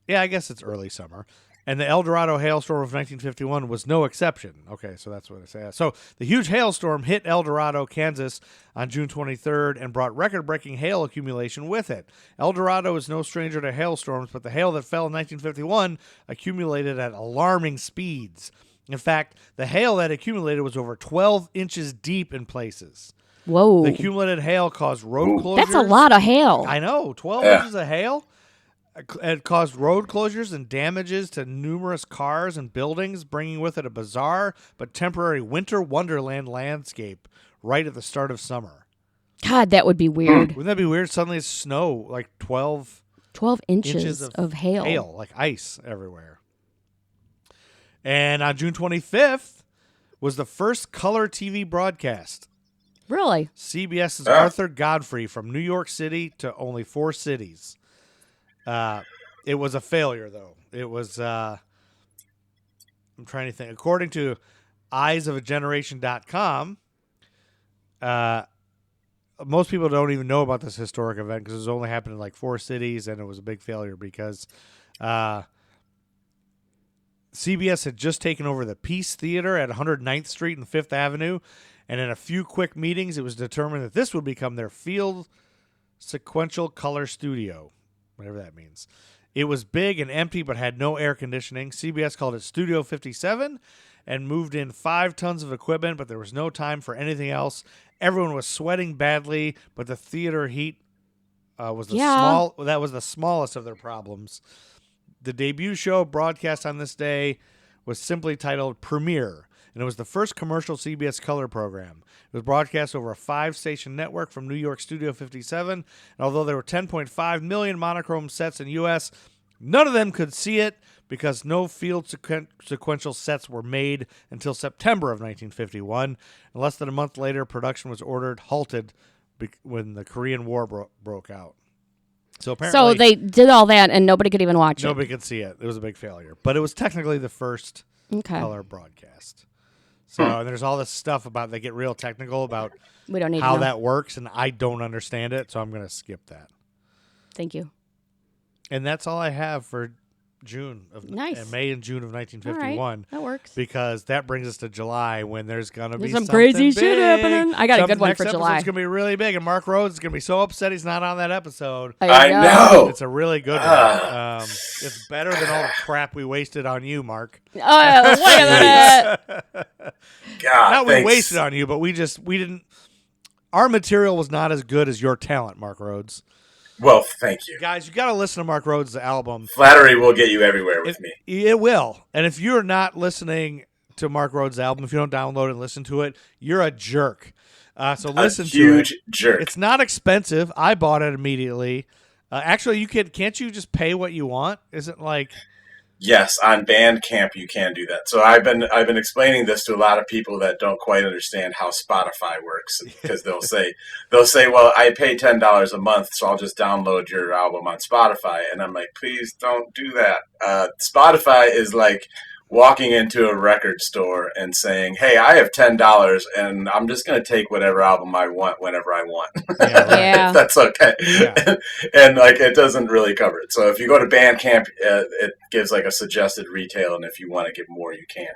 Yeah, I guess it's early summer. And the El Dorado hailstorm of 1951 was no exception. Okay, so that's what I say. So the huge hailstorm hit El Dorado, Kansas on June 23rd and brought record-breaking hail accumulation with it. El Dorado is no stranger to hailstorms, but the hail that fell in 1951 accumulated at alarming speeds. In fact, the hail that accumulated was over 12 inches deep in places. Whoa. The accumulated hail caused road closures. That's a lot of hail. I know, 12 inches of hail. It caused road closures and damages to numerous cars and buildings, bringing with it a bizarre but temporary winter wonderland landscape right at the start of summer. God, that would be weird. Wouldn't that be weird? Suddenly it's snow, like 12 inches of hail. Hail, like ice everywhere. And on June 25th was the first color TV broadcast. Really? CBS's Arthur Godfrey from New York City to only 4 cities. It was a failure, though. It was, I'm trying to think. According to eyesofageneration.com, most people don't even know about this historic event because it was only happened in like 4 cities, and it was a big failure because CBS had just taken over the Peace Theater at 109th Street and 5th Avenue, and in a few quick meetings, it was determined that this would become their field sequential color studio. Whatever that means. It was big and empty but had no air conditioning. CBS called it Studio 57 and moved in 5 tons of equipment, but there was no time for anything else. Everyone was sweating badly, but the theater heat was the smallest of their problems. The debut show broadcast on this day was simply titled Premiere, and it was the first commercial CBS color program. It was broadcast over a 5-station network from New York Studio 57, and although there were 10.5 million monochrome sets in the U.S., none of them could see it because no field sequential sets were made until September of 1951. And less than a month later, production was halted when the Korean War broke out. So apparently, they did all that, and nobody could even watch it. Nobody could see it. It was a big failure. But it was technically the first color broadcast. So and there's all this stuff about, they get real technical about we don't need how to know. that works, and I don't understand it, so I'm going to skip that. Thank you. And that's all I have for June of May and June of 1951. All right, that works. Because that brings us to July when there's going to be some something crazy big. shit happening. I got a good one for July. It's going to be really big, and Mark Rhodes is going to be so upset he's not on that episode. I know. It's a really good one. It's better than all the crap we wasted on you, Mark. Oh, look at that. God, Not we thanks. wasted on you, but we didn't. Our material was not as good as your talent, Mark Rhodes. Well, thank you. Guys, you got to listen to Mark Rhodes' album. Flattery will get you everywhere with me. It will. And if you're not listening to Mark Rhodes' album, if you don't download and listen to it, you're a jerk. So listen to it. A huge jerk. It's not expensive. I bought it immediately. Actually, can't you just pay what you want? Isn't like... Yes, on Bandcamp you can do that. So I've been explaining this to a lot of people that don't quite understand how Spotify works, because they'll say, well, I pay $10 a month, so I'll just download your album on Spotify, and I'm like, please don't do that. Spotify is like walking into a record store and saying, hey, I have $10 and I'm just going to take whatever album I want whenever I want. Yeah. If that's okay. Yeah. And like, it doesn't really cover it. So if you go to Bandcamp, it gives like a suggested retail. And if you want to get more, you can.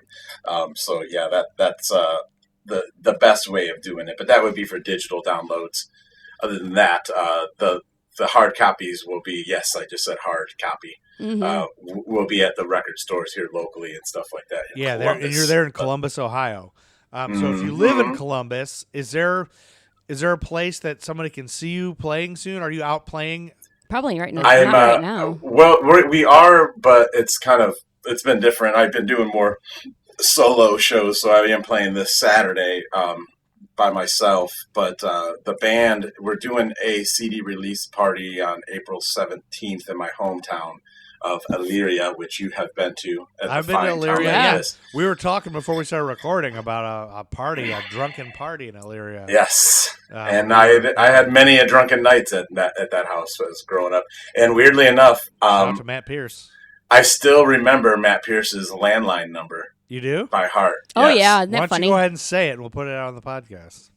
So yeah, that's the best way of doing it. But that would be for digital downloads. Other than that, the hard copies will be, yes, I just said hard copy. Mm-hmm. We'll be at the record stores here locally and stuff like that. Yeah, and you're there in Columbus, Ohio. So if you live in Columbus, is there a place that somebody can see you playing soon? Are you out playing? Probably right now. Right now. Well, we are, but it's been different. I've been doing more solo shows, so I am playing this Saturday by myself. But the band, we're doing a CD release party on April 17th in my hometown of Elyria, which you have been to. I've been to Elyria. Yes, we were talking before we started recording about a party, a drunken party in Elyria. Yes, and I had many a drunken nights at that house as growing up. And weirdly enough, shout out to Matt Pierce. I still remember Matt Pierce's landline number. You do? By heart. Oh yes. yeah, isn't that Why don't funny? you go ahead and say it, and we'll put it out on the podcast.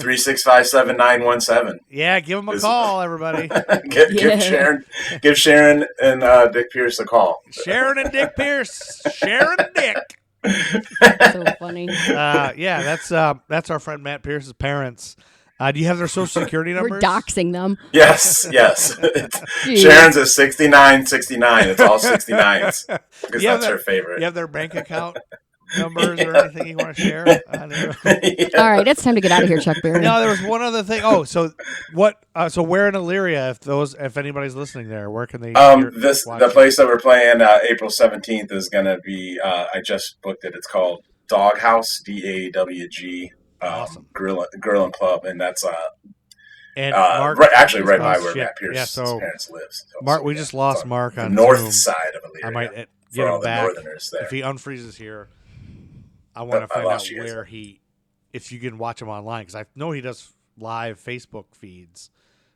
365-7917. Yeah, give them a call, everybody. Give Sharon and Dick Pierce a call. Sharon and Dick Pierce. Sharon and Dick. So funny. That's our friend Matt Pierce's parents. Do you have their social security We're numbers? doxing them. Yes. Jeez. Sharon's is 6969. It's all 69s because that's her favorite. You have their bank account numbers or anything you want to share? All right, it's time to get out of here, Chuck Berry. No, there was one other thing. Oh, so what? So where in Elyria, if anybody's listening there, where can they? The place that we're playing April 17th is going to be. I just booked it. It's called Doghouse, DAWG. Awesome. Grill and Club, and that's and Mark, right by where Matt Pierce's parents live. So Mark, we just lost Mark on the north Zoom. side of Elyria. I might for get all him the back. northerners there. If he unfreezes here, I want to find out where if you can watch him online, because I know he does live Facebook feeds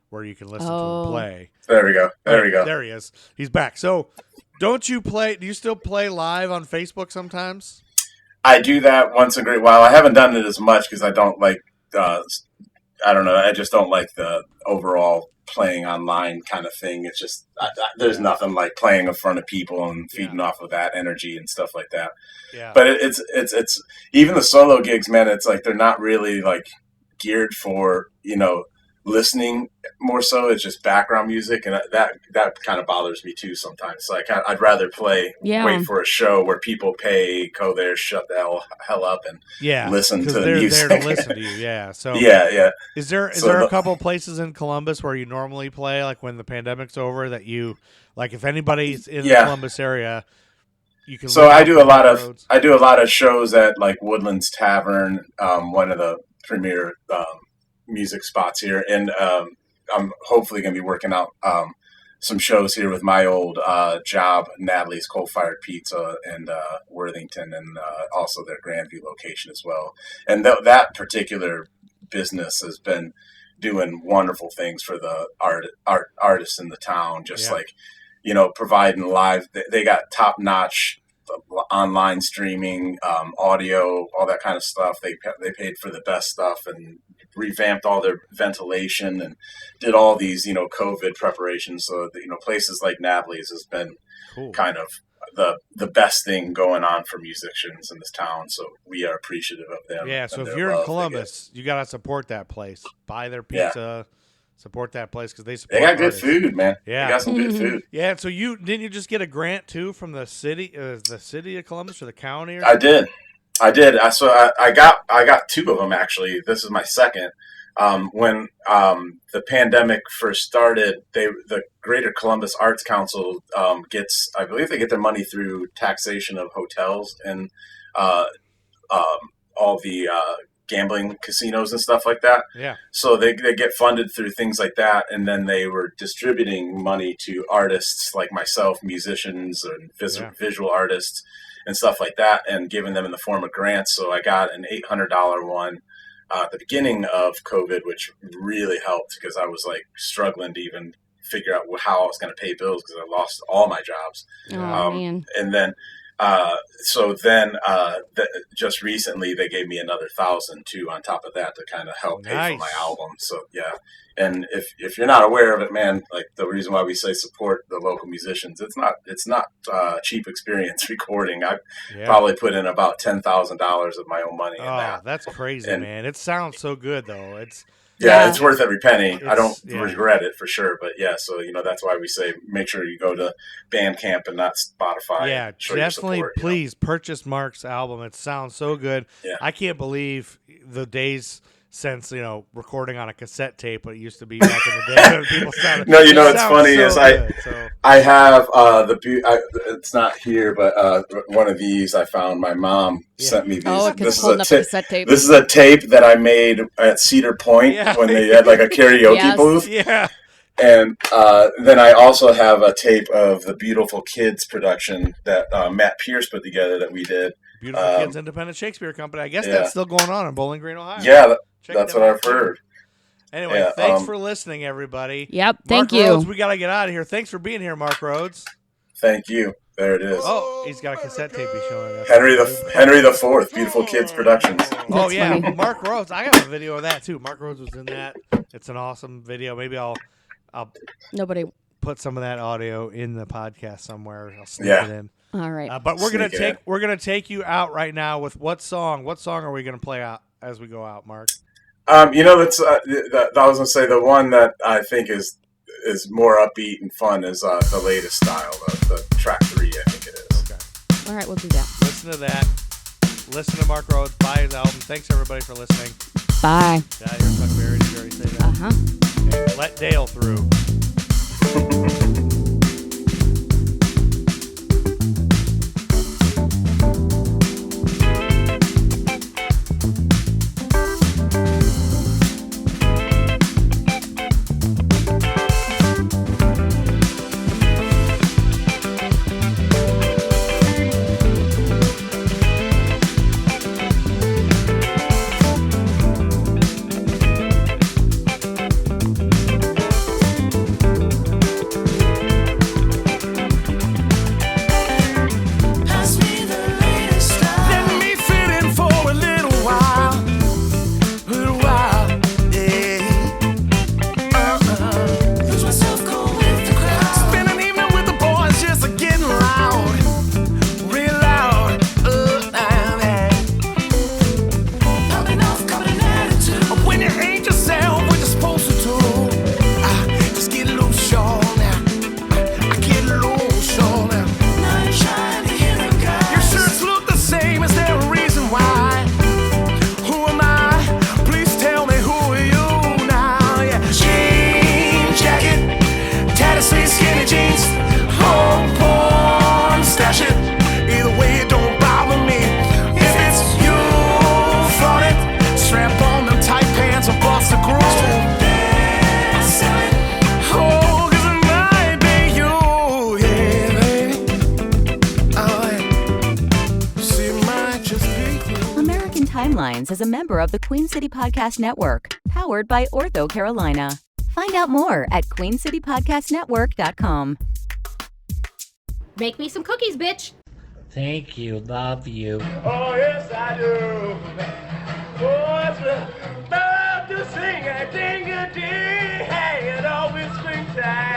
where you can listen to him play. There we go. There he is. He's back. So, do you still play live on Facebook sometimes? I do that once in a great while. I haven't done it as much because I don't like, I don't know, I just don't like the overall playing online kind of thing. It's just, there's nothing like playing in front of people and feeding off of that energy and stuff like that. Yeah. But it's even the solo gigs, man, it's like they're not really like geared for, listening more so. It's just background music, and that kind of bothers me too sometimes. So I'd rather wait for a show where people pay, go there, shut the hell up, and listen to the music. They're there to listen to you. Yeah. So yeah. Is there a couple of places in Columbus where you normally play, like when the pandemic's over, that you like? If anybody's in the Columbus area, you can. So I do a lot of shows at like Woodlands Tavern, one of the premier music spots here, and I'm hopefully going to be working out some shows here with my old job, Natalie's Coal Fired Pizza in Worthington, and also their Grandview location as well. And that particular business has been doing wonderful things for the artists in the town, providing live. They got top-notch online streaming, audio, all that kind of stuff. They paid for the best stuff and revamped all their ventilation and did all these, COVID preparations. So, places like Natalie's has been kind of the best thing going on for musicians in this town. So we are appreciative of them. Yeah. So if you're in Columbus, you got to support that place. Buy their pizza. Support that place because they support. They got artists. good food, man. Yeah, they got some good food. Yeah. So didn't you just get a grant too from the city of Columbus or the county? I did. I got two of them actually. This is my second. When the pandemic first started, the Greater Columbus Arts Council I believe they get their money through taxation of hotels and all the gambling casinos and stuff like that. Yeah. So they get funded through things like that, and then they were distributing money to artists like myself, musicians and visual artists and stuff like that, and giving them in the form of grants. So I got an $800 one at the beginning of COVID, which really helped because I was like struggling to even figure out how I was going to pay bills because I lost all my jobs. Oh, man. And then just recently they gave me another $1,000 too on top of that to kind of help pay for my album. So yeah, and if you're not aware of it, man, like the reason why we say support the local musicians, it's not cheap experience recording. I probably put in about $10,000 of my own money. in that. That's crazy, man! It sounds so good though. It's worth every penny. I don't regret it for sure, but so that's why we say make sure you go to Bandcamp and not Spotify. Yeah, definitely. Please purchase Mark's album. It sounds so good. Yeah. I can't believe the days since recording on a cassette tape. What it used to be back in the day. When people sounded, no, it's funny is I have it's not here, but one of these I found. My mom sent me these. Oh, this holding up a cassette tape. This is a tape that I made at Cedar Point when they had like a karaoke booth. Yeah. And then I also have a tape of the Beautiful Kids production that Matt Pierce put together that we did. Beautiful Kids Independent Shakespeare Company. I guess that's still going on in Bowling Green, Ohio. Yeah, that's what I've heard. Anyway, thanks for listening, everybody. Yep, Mark thank you. Rhodes, we got to get out of here. Thanks for being here, Mark Rhodes. Thank you. There it is. Oh, he's got a cassette tape he's showing us. Henry the Fourth, Beautiful Kids Productions. Oh, yeah. funny. Mark Rhodes. I got a video of that, too. Mark Rhodes was in that. It's an awesome video. Maybe I'll Nobody. put some of that audio in the podcast somewhere. I'll sneak Yeah. it in. All right. But we're gonna Sneak it in. we're gonna take you out right now with what song? What song are we gonna play out as we go out, Mark? That's I was gonna say the one that I think is more upbeat and fun is the latest style, the track 3, I think it is. Okay. All right, we'll do that. Listen to that. Listen to Mark Rhodes. Buy his album. Thanks everybody for listening. Bye. Get out of here, Chuck Berry. Did you already say that? Uh-huh. And let Dale through. Timelines is a member of the Queen City Podcast Network, powered by Ortho Carolina. Find out more at queencitypodcastnetwork.com. Make me some cookies, bitch. Thank you. Love you. Oh, yes, I do. Oh, it's about to sing a ding-a-ding, hanging over springtime.